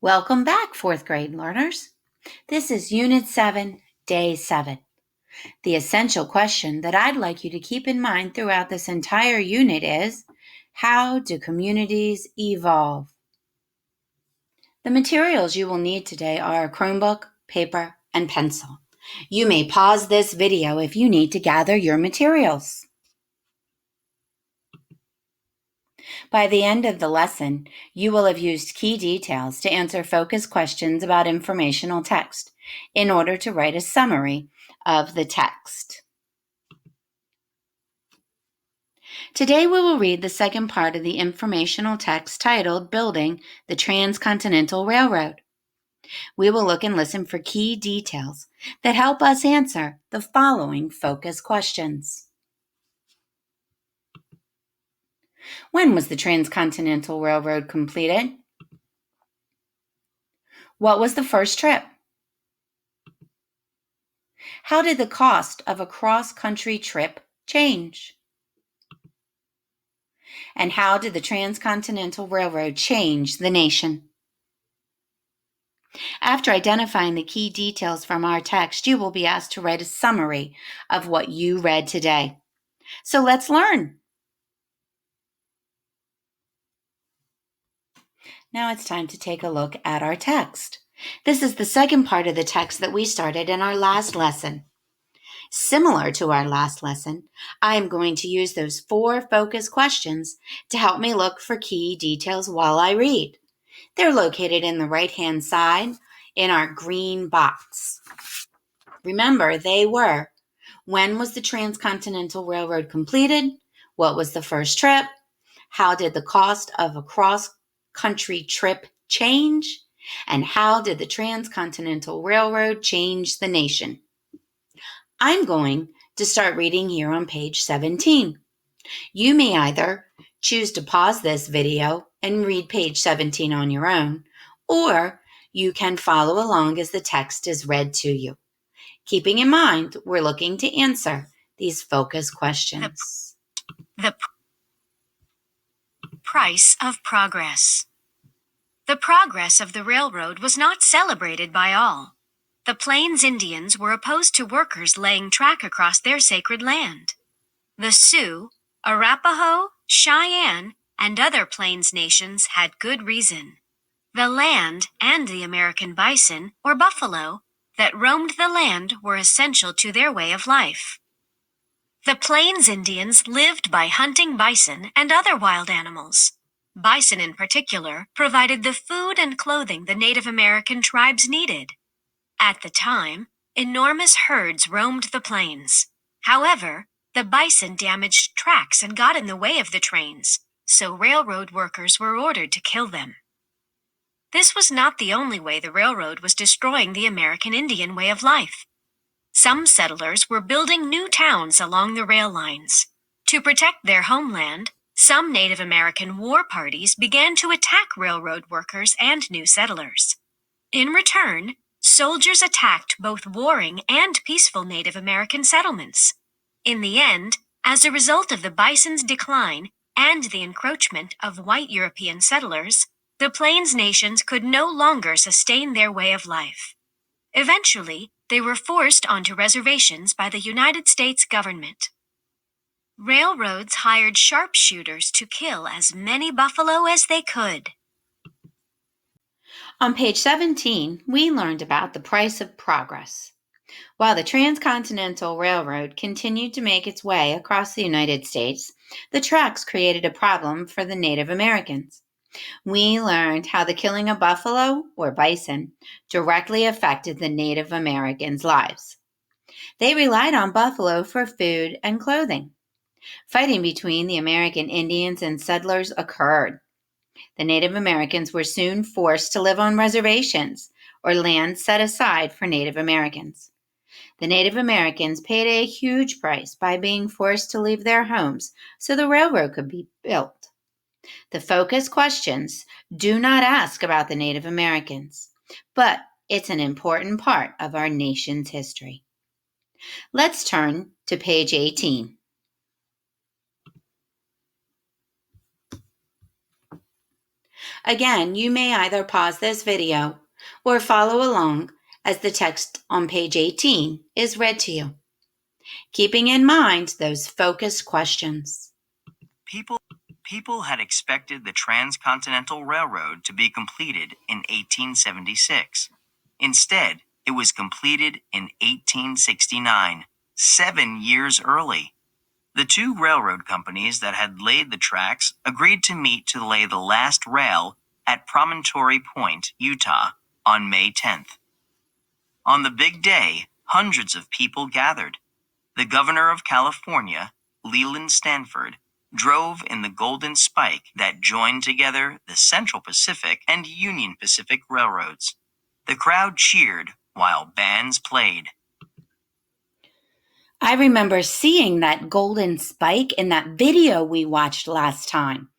Welcome back, fourth grade learners. This is Unit 7, Day 7. The essential question that I'd like you to keep in mind throughout this entire unit is, how do communities evolve? The materials you will need today are a Chromebook, paper, and pencil. You may pause this video if you need to gather your materials. By the end of the lesson, you will have used key details to answer focus questions about informational text in order to write a summary of the text. Today we will read the second part of the informational text titled Building the Transcontinental Railroad. We will look and listen for key details that help us answer the following focus questions. When was the Transcontinental Railroad completed? What was the first trip? How did the cost of a cross-country trip change? And how did the Transcontinental Railroad change the nation? After identifying the key details from our text, you will be asked to write a summary of what you read today. So let's learn. Now it's time to take a look at our text. This is the second part of the text that we started in our last lesson. Similar to our last lesson, I am going to use those 4 focus questions to help me look for key details while I read. They're located in the right-hand side in our green box. Remember, they were: when was the Transcontinental Railroad completed? What was the first trip? How did the cost of a cross-country trip change? And how did the Transcontinental Railroad change the nation? I'm going to start reading here on page 17. You may either choose to pause this video and read page 17 on your own, or you can follow along as the text is read to you. Keeping in mind, we're looking to answer these focus questions. The price of progress. The progress of the railroad was not celebrated by all. The Plains Indians were opposed to workers laying track across their sacred land. The Sioux, Arapaho, Cheyenne, and other Plains nations had good reason. The land and the American bison, or buffalo, that roamed the land were essential to their way of life. The Plains Indians lived by hunting bison and other wild animals. Bison in particular provided the food and clothing the Native American tribes needed. At the time, enormous herds roamed the plains. However, the bison damaged tracks and got in the way of the trains, so railroad workers were ordered to kill them. This was not the only way the railroad was destroying the American Indian way of life. Some settlers were building new towns along the rail lines. To protect their homeland, some Native American war parties began to attack railroad workers and new settlers. In return, soldiers attacked both warring and peaceful Native American settlements. In the end, as a result of the bison's decline and the encroachment of white European settlers, the Plains nations could no longer sustain their way of life. Eventually, they were forced onto reservations by the United States government. Railroads hired sharpshooters to kill as many buffalo as they could. On page 17, we learned about the price of progress. While the Transcontinental Railroad continued to make its way across the United States, the tracks created a problem for the Native Americans. We learned how the killing of buffalo, or bison, directly affected the Native Americans' lives. They relied on buffalo for food and clothing. Fighting between the American Indians and settlers occurred. The Native Americans were soon forced to live on reservations, or land set aside for Native Americans. The Native Americans paid a huge price by being forced to leave their homes so the railroad could be built. The focus questions do not ask about the Native Americans, but it's an important part of our nation's history. Let's turn to page 18. Again, you may either pause this video or follow along as the text on page 18 is read to you, keeping in mind those focused questions. People had expected the Transcontinental Railroad to be completed in 1876. Instead, it was completed in 1869, 7 years early. The two railroad companies that had laid the tracks agreed to meet to lay the last rail at Promontory Point, Utah, on May 10th. On the big day, hundreds of people gathered. The governor of California, Leland Stanford, drove in the Golden Spike that joined together the Central Pacific and Union Pacific railroads. The crowd cheered while bands played. I remember seeing that Golden Spike in that video we watched last time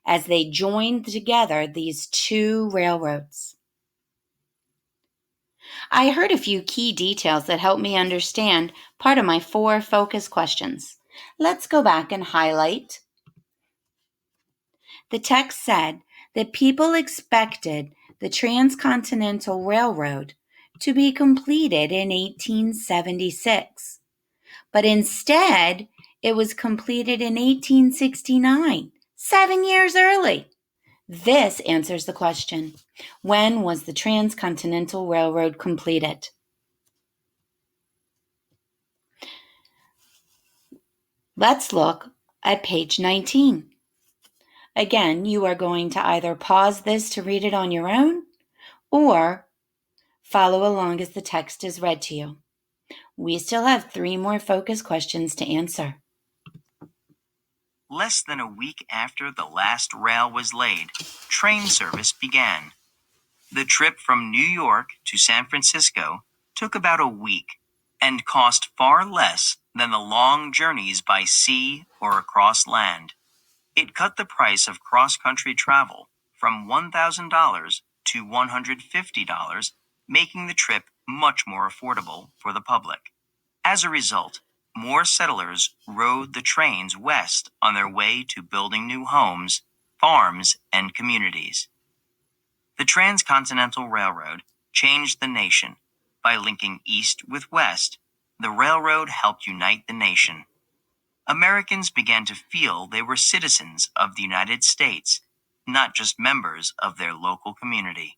as they joined together these two railroads. I heard a few key details that helped me understand part of my 4 focus questions. Let's go back and highlight. The text said that people expected the Transcontinental Railroad to be completed in 1876, but instead it was completed in 1869, 7 years early. This answers the question, when was the Transcontinental Railroad completed? Let's look at page 19. Again, you are going to either pause this to read it on your own or follow along as the text is read to you. We still have 3 more focus questions to answer. Less than a week after the last rail was laid, train service began. The trip from New York to San Francisco took about a week and cost far less than the long journeys by sea or across land. It cut the price of cross-country travel from $1,000 to $150, making the trip much more affordable for the public. As a result, more settlers rode the trains west on their way to building new homes, farms, and communities. The Transcontinental Railroad changed the nation. By linking east with west, the railroad helped unite the nation. Americans began to feel they were citizens of the United States, not just members of their local community.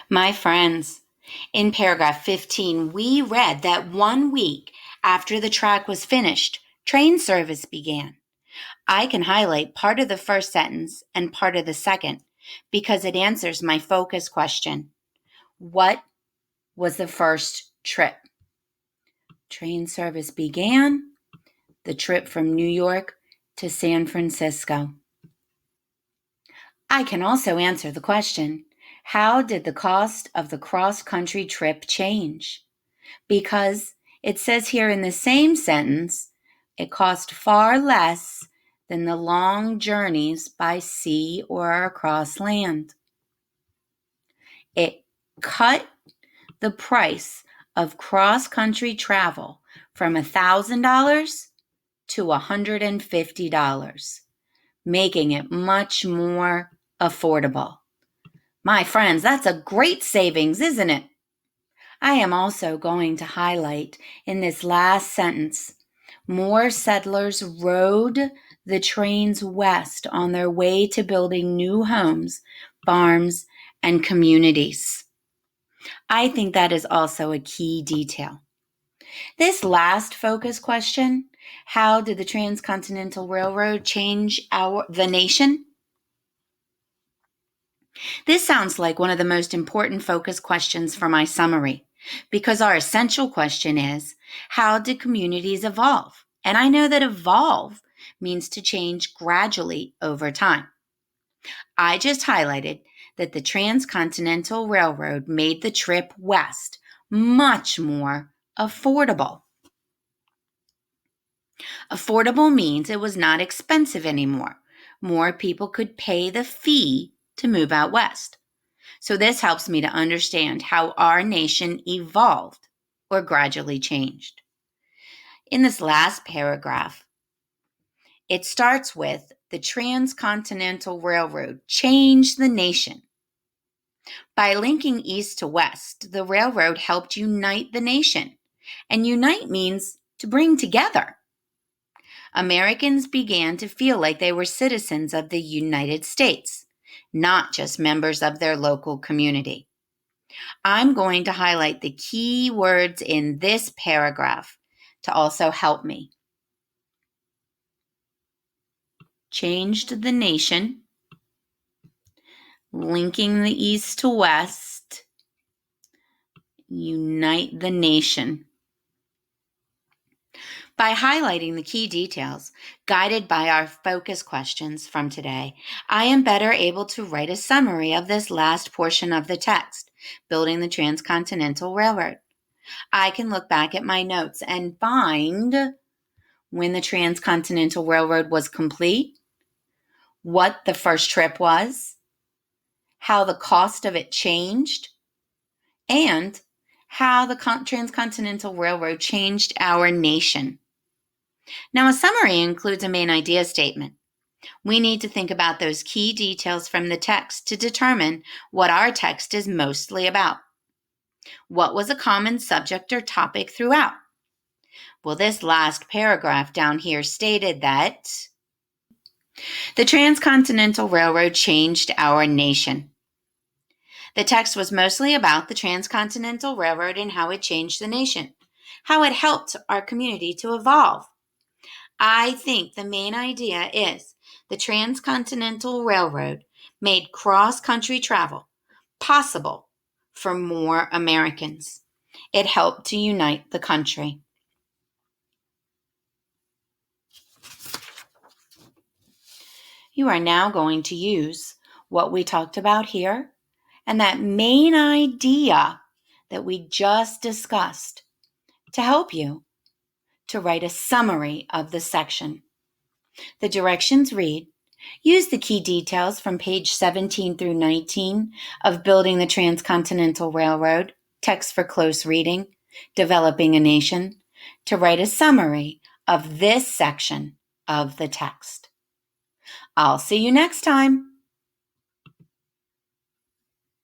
My friends, in paragraph 15, we read that 1 week after the track was finished, train service began. I can highlight part of the first sentence and part of the second because it answers my focus question. What was the first trip? Train service began, the trip from New York to San Francisco. I can also answer the question, how did the cost of the cross-country trip change? Because it says here in the same sentence, it cost far less than the long journeys by sea or across land. It cut the price of cross-country travel from $1,000 to $150, making it much more affordable. My friends, that's a great savings, isn't it? I am also going to highlight in this last sentence, more settlers rode the trains west on their way to building new homes, farms, and communities. I think that is also a key detail. This last focus question, how did the Transcontinental Railroad change the nation? This sounds like one of the most important focus questions for my summary, because our essential question is, how did communities evolve? And I know that evolve means to change gradually over time. I just highlighted that the Transcontinental Railroad made the trip west much more affordable. Affordable means it was not expensive anymore. More people could pay the fee to move out west. So this helps me to understand how our nation evolved or gradually changed. In this last paragraph, it starts with, the Transcontinental Railroad changed the nation. By linking east to west, the railroad helped unite the nation. And unite means to bring together. Americans began to feel like they were citizens of the United States, not just members of their local community. I'm going to highlight the key words in this paragraph to also help me. Changed the nation, linking the east to west, unite the nation. By highlighting the key details, guided by our focus questions from today, I am better able to write a summary of this last portion of the text, building the Transcontinental Railroad. I can look back at my notes and find when the Transcontinental Railroad was complete, what the first trip was, how the cost of it changed, and how the Transcontinental Railroad changed our nation. Now, a summary includes a main idea statement. We need to think about those key details from the text to determine what our text is mostly about. What was a common subject or topic throughout? Well, this last paragraph down here stated that the Transcontinental Railroad changed our nation. The text was mostly about the Transcontinental Railroad and how it changed the nation, how it helped our community to evolve. I think the main idea is the Transcontinental Railroad made cross-country travel possible for more Americans. It helped to unite the country. You are now going to use what we talked about here and that main idea that we just discussed to help you to write a summary of the section. The directions read, use the key details from page 17 through 19 of Building the Transcontinental Railroad, Text for Close Reading, Developing a Nation, to write a summary of this section of the text. I'll see you next time.